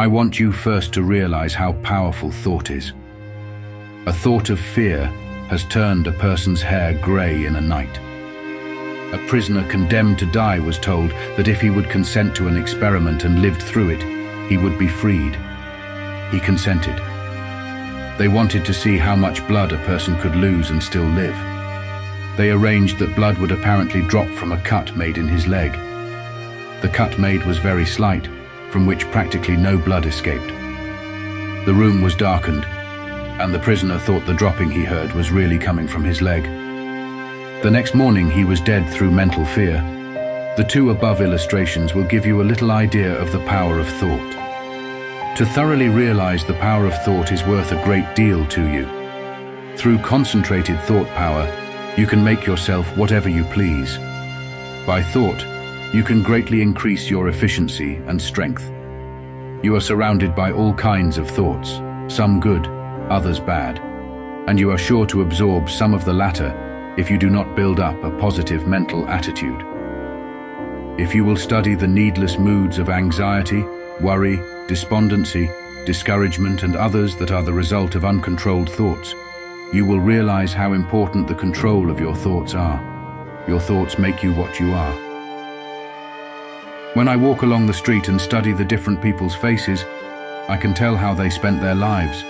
I want you first to realize how powerful thought is. A thought of fear has turned a person's hair gray in a night. A prisoner condemned to die was told that if he would consent to an experiment and lived through it, he would be freed. He consented. They wanted to see how much blood a person could lose and still live. They arranged that blood would apparently drop from a cut made in his leg. The cut made was very slight, from which practically no blood escaped. The room was darkened, and the prisoner thought the dropping he heard was really coming from his leg. The next morning he was dead through mental fear. The two above illustrations will give you a little idea of the power of thought. To thoroughly realize the power of thought is worth a great deal to you. Through concentrated thought power, you can make yourself whatever you please. By thought, you can greatly increase your efficiency and strength. You are surrounded by all kinds of thoughts, some good, others bad, and you are sure to absorb some of the latter if you do not build up a positive mental attitude. If you will study the needless moods of anxiety, worry, despondency, discouragement, and others that are the result of uncontrolled thoughts, you will realize how important the control of your thoughts are. Your thoughts make you what you are. When I walk along the street and study the different people's faces, I can tell how they spent their lives.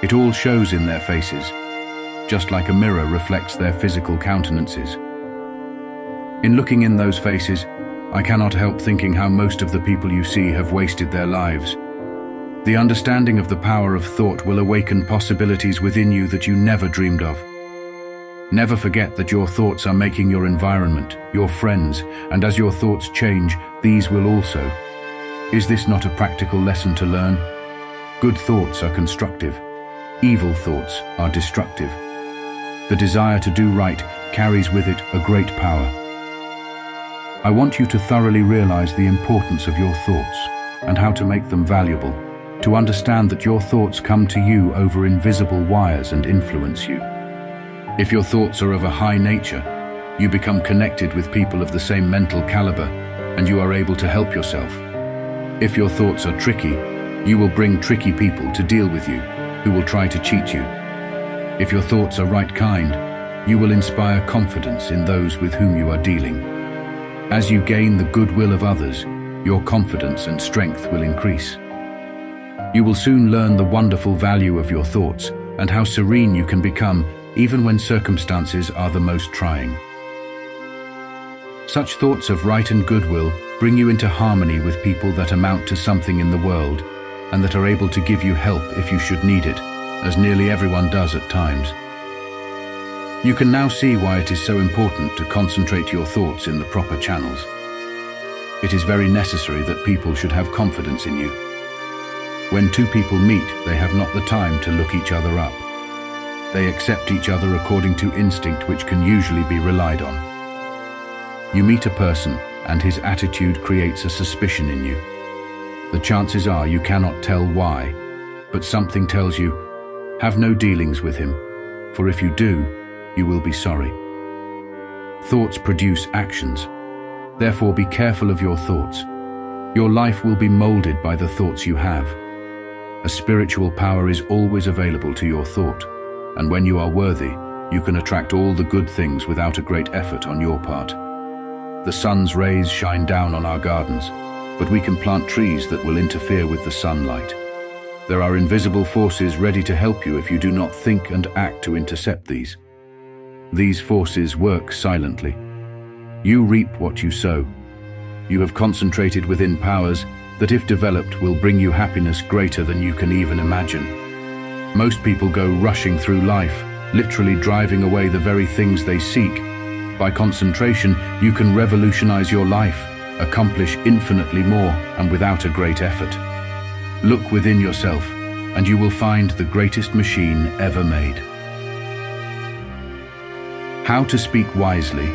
It all shows in their faces, just like a mirror reflects their physical countenances. In looking in those faces, I cannot help thinking how most of the people you see have wasted their lives. The understanding of the power of thought will awaken possibilities within you that you never dreamed of. Never forget that your thoughts are making your environment, your friends, and as your thoughts change, these will also. Is this not a practical lesson to learn? Good thoughts are constructive. Evil thoughts are destructive. The desire to do right carries with it a great power. I want you to thoroughly realize the importance of your thoughts and how to make them valuable, to understand that your thoughts come to you over invisible wires and influence you. If your thoughts are of a high nature, you become connected with people of the same mental caliber, and you are able to help yourself. If your thoughts are tricky, you will bring tricky people to deal with you, who will try to cheat you. If your thoughts are right kind, you will inspire confidence in those with whom you are dealing. As you gain the goodwill of others, your confidence and strength will increase. You will soon learn the wonderful value of your thoughts and how serene you can become even when circumstances are the most trying. Such thoughts of right and goodwill bring you into harmony with people that amount to something in the world and that are able to give you help if you should need it, as nearly everyone does at times. You can now see why it is so important to concentrate your thoughts in the proper channels. It is very necessary that people should have confidence in you. When two people meet, they have not the time to look each other up. They accept each other according to instinct, which can usually be relied on. You meet a person and his attitude creates a suspicion in you. The chances are you cannot tell why, but something tells you, have no dealings with him, for if you do, you will be sorry. Thoughts produce actions. Therefore, be careful of your thoughts. Your life will be molded by the thoughts you have. A spiritual power is always available to your thought, and when you are worthy, you can attract all the good things without a great effort on your part. The sun's rays shine down on our gardens, but we can plant trees that will interfere with the sunlight. There are invisible forces ready to help you if you do not think and act to intercept these. These forces work silently. You reap what you sow. You have concentrated within powers that, if developed, will bring you happiness greater than you can even imagine. Most people go rushing through life, literally driving away the very things they seek. By concentration, you can revolutionize your life, accomplish infinitely more, and without a great effort. Look within yourself, and you will find the greatest machine ever made. How to speak wisely.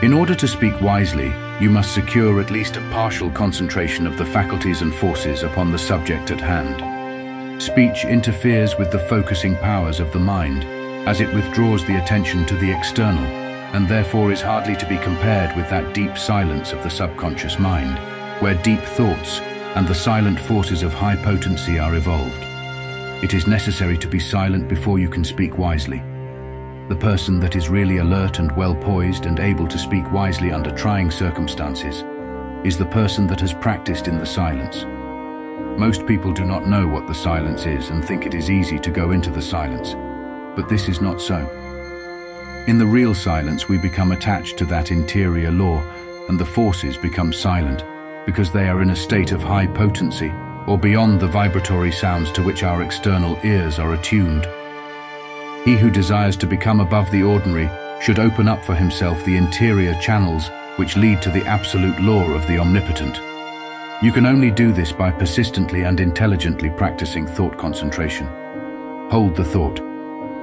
In order to speak wisely, you must secure at least a partial concentration of the faculties and forces upon the subject at hand. Speech interferes with the focusing powers of the mind, as it withdraws the attention to the external, and therefore is hardly to be compared with that deep silence of the subconscious mind, where deep thoughts, and the silent forces of high potency are evolved. It is necessary to be silent before you can speak wisely. The person that is really alert and well poised and able to speak wisely under trying circumstances is the person that has practiced in the silence. Most people do not know what the silence is and think it is easy to go into the silence, but this is not so. In the real silence, we become attached to that interior law, and the forces become silent because they are in a state of high potency or beyond the vibratory sounds to which our external ears are attuned. He who desires to become above the ordinary should open up for himself the interior channels which lead to the absolute law of the omnipotent. You can only do this by persistently and intelligently practicing thought concentration. Hold the thought.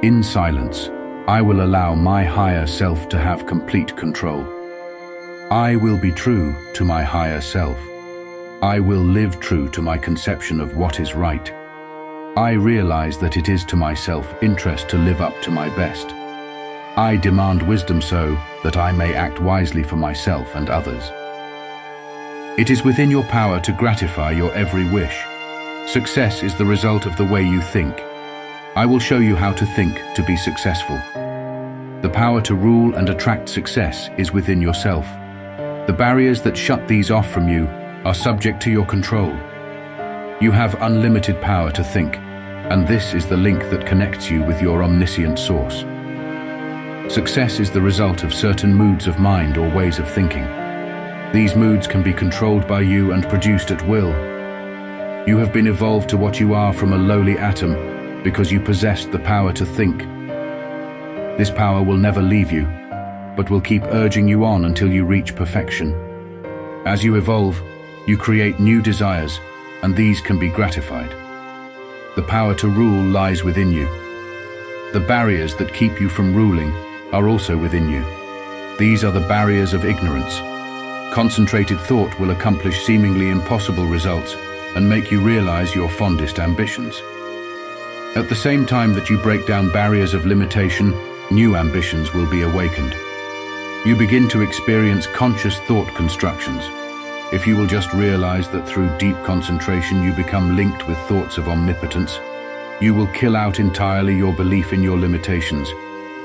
In silence, I will allow my higher self to have complete control. I will be true to my higher self. I will live true to my conception of what is right. I realize that it is to my self-interest to live up to my best. I demand wisdom so that I may act wisely for myself and others. It is within your power to gratify your every wish. Success is the result of the way you think. I will show you how to think to be successful. The power to rule and attract success is within yourself. The barriers that shut these off from you are subject to your control. You have unlimited power to think, and this is the link that connects you with your omniscient source. Success is the result of certain moods of mind or ways of thinking. These moods can be controlled by you and produced at will. You have been evolved to what you are from a lowly atom because you possessed the power to think. This power will never leave you, but will keep urging you on until you reach perfection. As you evolve, you create new desires, and these can be gratified. The power to rule lies within you. The barriers that keep you from ruling are also within you. These are the barriers of ignorance. Concentrated thought will accomplish seemingly impossible results and make you realize your fondest ambitions. At the same time that you break down barriers of limitation, new ambitions will be awakened. You begin to experience conscious thought constructions. If you will just realize that through deep concentration you become linked with thoughts of omnipotence, you will kill out entirely your belief in your limitations,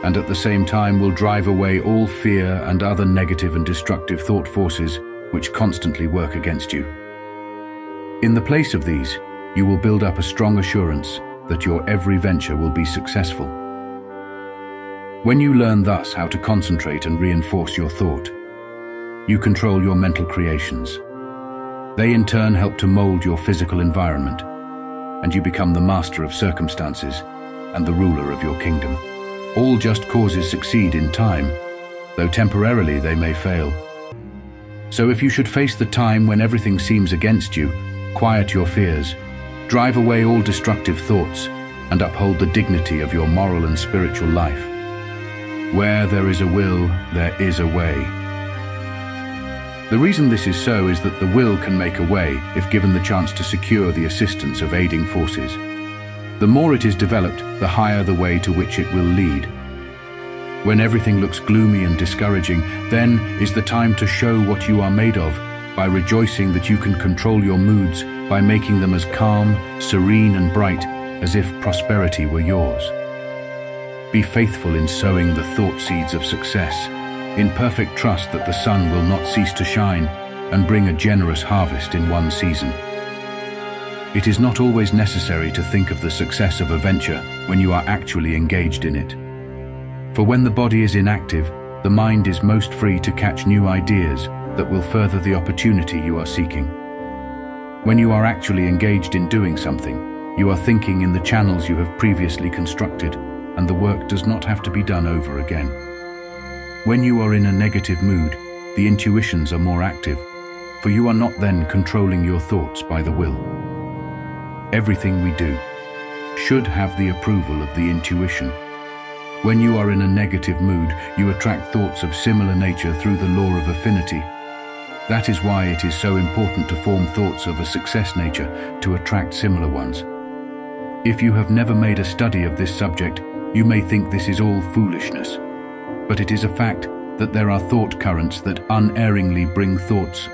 and at the same time will drive away all fear and other negative and destructive thought forces which constantly work against you. In the place of these, you will build up a strong assurance that your every venture will be successful. When you learn thus how to concentrate and reinforce your thought, you control your mental creations. They in turn help to mold your physical environment, and you become the master of circumstances and the ruler of your kingdom. All just causes succeed in time, though temporarily they may fail. So if you should face the time when everything seems against you, quiet your fears, drive away all destructive thoughts, and uphold the dignity of your moral and spiritual life. Where there is a will, there is a way. The reason this is so is that the will can make a way if given the chance to secure the assistance of aiding forces. The more it is developed, the higher the way to which it will lead. When everything looks gloomy and discouraging, then is the time to show what you are made of by rejoicing that you can control your moods by making them as calm, serene and bright as if prosperity were yours. Be faithful in sowing the thought seeds of success, in perfect trust that the sun will not cease to shine and bring a generous harvest in one season. It is not always necessary to think of the success of a venture when you are actually engaged in it. For when the body is inactive, the mind is most free to catch new ideas that will further the opportunity you are seeking. When you are actually engaged in doing something, you are thinking in the channels you have previously constructed, and the work does not have to be done over again. When you are in a negative mood, the intuitions are more active, for you are not then controlling your thoughts by the will. Everything we do should have the approval of the intuition. When you are in a negative mood, you attract thoughts of similar nature through the law of affinity. That is why it is so important to form thoughts of a success nature to attract similar ones. If you have never made a study of this subject, you may think this is all foolishness. But it is a fact that there are thought currents that unerringly bring thoughts